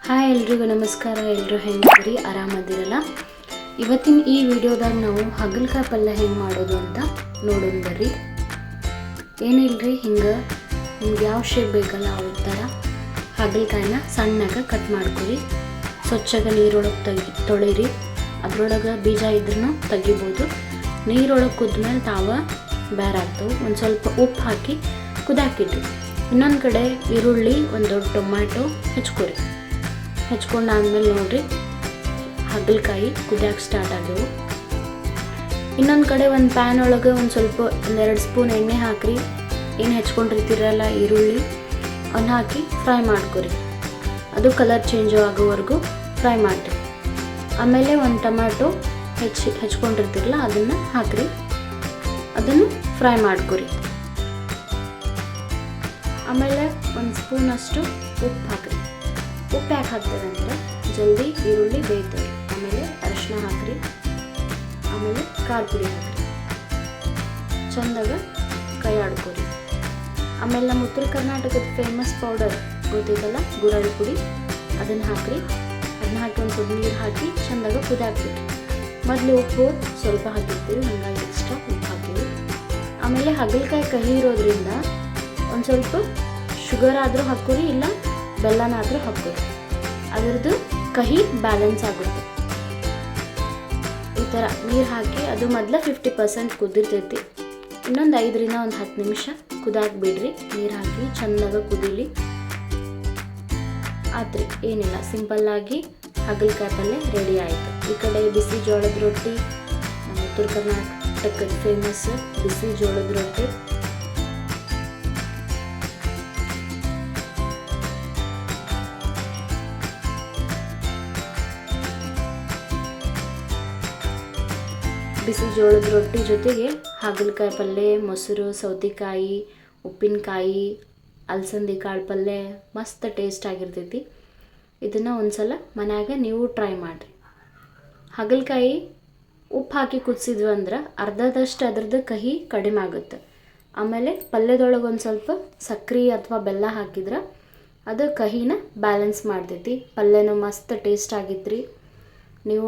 Hi ಎಲ್ರಿಗೂ ನಮಸ್ಕಾರ. ಎಲ್ಲರೂ ಹೆಂಗಿದ್ರಿ? ಆರಾಮದಿರಲ್ಲ? ಇವತ್ತಿನ ಈ ವಿಡಿಯೋದಾಗ ನಾವು ಹಾಗಲಕಾಯಿ ಪಲ್ಯ ಹೆಂಗೆ ಮಾಡೋದು ಅಂತ ನೋಡೋಣ ಬರ್ರಿ. ಏನಿಲ್ಲರಿ, ಹಿಂಗೆ ನಿಮ್ಗೆ ಯಾವ ಶೇಪ್ ಬೇಕಲ್ಲ ಅವ್ರ ಥರ ಹಾಗಲಕಾಯಿನ ಸಣ್ಣಗೆ ಕಟ್ ಮಾಡ್ಕೊರಿ. ಸ್ವಚ್ಛಗೆ ನೀರೊಳಗೆ ತೊಳಿರಿ. ಅದ್ರೊಳಗೆ ಬೀಜ ಇದ್ರೂ ತೆಗಿಬೋದು. ನೀರೊಳಗೆ ಕುದ್ಮೇಲೆ ತಾವ ಬೇರಾಗ್ತವೆ. ಒಂದು ಸ್ವಲ್ಪ ಉಪ್ಪು ಹಾಕಿ ಕುದಾಕಿಟ್ರಿ. ಇನ್ನೊಂದು ಕಡೆ ಈರುಳ್ಳಿ, ಒಂದು ದೊಡ್ಡ ಟೊಮ್ಯಾಟೊ ಹೆಚ್ಕೊಂಡಾದ್ಮೇಲೆ ನೋಡಿರಿ ಹಾಗಲಕಾಯಿ ಕುದಿಯೋಕೆ ಸ್ಟಾರ್ಟ್ ಆದವು. ಇನ್ನೊಂದು ಕಡೆ ಒಂದು ಪ್ಯಾನ್ ಒಳಗೆ ಒಂದು ಸ್ವಲ್ಪ 1-2 ಸ್ಪೂನ್ ಎಣ್ಣೆ ಹಾಕಿರಿ. ಏನು ಹೆಚ್ಕೊಂಡಿರ್ತೀರಲ್ಲ ಈರುಳ್ಳಿ ಅವನ್ನ ಹಾಕಿ ಫ್ರೈ ಮಾಡ್ಕೊರಿ. ಅದು ಕಲರ್ ಚೇಂಜ್ ಆಗೋವರೆಗೂ ಫ್ರೈ ಮಾಡಿರಿ. ಆಮೇಲೆ ಒಂದು ಟೊಮ್ಯಾಟೊ ಹೆಚ್ಕೊಂಡಿರ್ತೀರಲ್ಲ ಅದನ್ನು ಹಾಕಿರಿ. ಅದನ್ನು ಫ್ರೈ ಮಾಡ್ಕೊರಿ. ಆಮೇಲೆ ಒಂದು ಸ್ಪೂನಷ್ಟು ಉಪ್ಪು ಹಾಕಿರಿ. ಉಪ್ಪು ಯಾಕೆ ಹಾಕ್ತಾರೆ ಅಂದರೆ ಜಲ್ದಿ ಈರುಳ್ಳಿ ಬೇಯ್ತವೆ. ಆಮೇಲೆ ಅರಿಶಿನ ಹಾಕಿರಿ. ಆಮೇಲೆ ಖಾರ ಪುಡಿ ಹಾಕಿರಿ. ಚೆಂದಾಗ ಕೈ ಆಡ್ಕೊರಿ. ಆಮೇಲೆ ನಮ್ಮ ಉತ್ತರ ಕರ್ನಾಟಕದ ಫೇಮಸ್ ಪೌಡರ್ ಗೊತ್ತಿದ್ದಲ್ಲ, ಗುರಳ್ ಪುಡಿ, ಅದನ್ನು ಹಾಕಿರಿ. ಅದನ್ನ ಹಾಕಿ ಒಂದು ಸ್ವಲ್ಪ ನೀರು ಹಾಕಿ ಚೆಂದಾಗ ಕುದಿಯಾಕ್ಬಿಟ್ರಿ. ಮೊದಲು ಉಪ್ಪು ಸ್ವಲ್ಪ ಹಾಕಿರ್ತೀವಿ, ಹಾಗಾಗಿ ಎಕ್ಸ್ಟ್ರಾ ಉಪ್ಪು ಹಾಕಿರಿ. ಆಮೇಲೆ ಹಾಗಲಕಾಯಿ ಕಹಿ ಇರೋದ್ರಿಂದ ಒಂದು ಸ್ವಲ್ಪ ಶುಗರ್ ಆದರೂ ಹಾಕೋರಿ, ಇಲ್ಲ ಬೆಲ್ಲನಾದರೂ ಹಾಕೋರಿ. ಅದರದ್ದು ಕಹಿ ಬ್ಯಾಲೆನ್ಸ್ ಆಗುತ್ತೆ. ಈ ಥರ ನೀರು ಹಾಕಿ ಅದು ಮೊದಲು 50% ಕುದಿರ್ತೈತಿ. ಇನ್ನೊಂದು 5-10 ನಿಮಿಷ ಕುದಾಕ್ ಬಿಡ್ರಿ. ನೀರು ಹಾಕಿ ಚೆಂದಾಗ ಕುದೀಲಿ. ಆತ್ರಿ, ಏನಿಲ್ಲ, ಸಿಂಪಲ್ಲಾಗಿ ಹಾಗಲಕಾಯಿ ಪಲ್ಯ ರೆಡಿ ಆಯಿತು. ಈ ಕಡೆ ಬಿಸಿ ಜೋಳದ ರೊಟ್ಟಿ, ನಮ್ಮ ಉತ್ತರ ಕರ್ನಾಟಕದ ಫೇಮಸ್ ಬಿಸಿ ಜೋಳದ ರೊಟ್ಟಿ. ಬಿಸಿ ಜೋಳದ ರೊಟ್ಟಿ ಜೊತೆಗೆ ಹಾಗಲಕಾಯಿ ಪಲ್ಯ, ಮೊಸರು, ಸೌತೆಕಾಯಿ, ಉಪ್ಪಿನಕಾಯಿ, ಅಲಸಂದಿ ಕಾಳು ಪಲ್ಯ ಮಸ್ತ್ ಟೇಸ್ಟ್ ಆಗಿರ್ತೈತಿ. ಇದನ್ನು ಒಂದ್ಸಲ ಮನ್ಯಾಗ ನೀವು ಟ್ರೈ ಮಾಡಿರಿ. ಹಾಗಲಕಾಯಿ ಉಪ್ಪು ಹಾಕಿ ಕುದಿಸಿದ್ವಿ ಅಂದ್ರೆ ಅರ್ಧದಷ್ಟು ಅದ್ರದ್ದು ಕಹಿ ಕಡಿಮೆ ಆಗುತ್ತೆ. ಆಮೇಲೆ ಪಲ್ಯದೊಳಗೆ ಒಂದು ಸ್ವಲ್ಪ ಸಕ್ಕರೆ ಅಥವಾ ಬೆಲ್ಲ ಹಾಕಿದ್ರೆ ಅದು ಕಹಿನ ಬ್ಯಾಲೆನ್ಸ್ ಮಾಡ್ತೈತಿ. ಪಲ್ಯನೂ ಮಸ್ತ್ ಟೇಸ್ಟ್ ಆಗಿತ್ರಿ. ನೀವು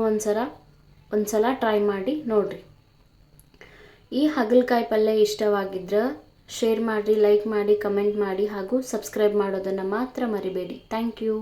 ಒಂದ್ಸಲ ಟ್ರೈ ಮಾಡಿ ನೋಡಿರಿ. ಈ ಹಾಗಲಕಾಯಿ ಪಲ್ಯ ಇಷ್ಟವಾಗಿದ್ರೆ ಶೇರ್ ಮಾಡಿರಿ, ಲೈಕ್ ಮಾಡಿ, ಕಮೆಂಟ್ ಮಾಡಿ ಹಾಗೂ ಸಬ್ಸ್ಕ್ರೈಬ್ ಮಾಡೋದನ್ನು ಮಾತ್ರ ಮರಿಬೇಡಿ. Thank you.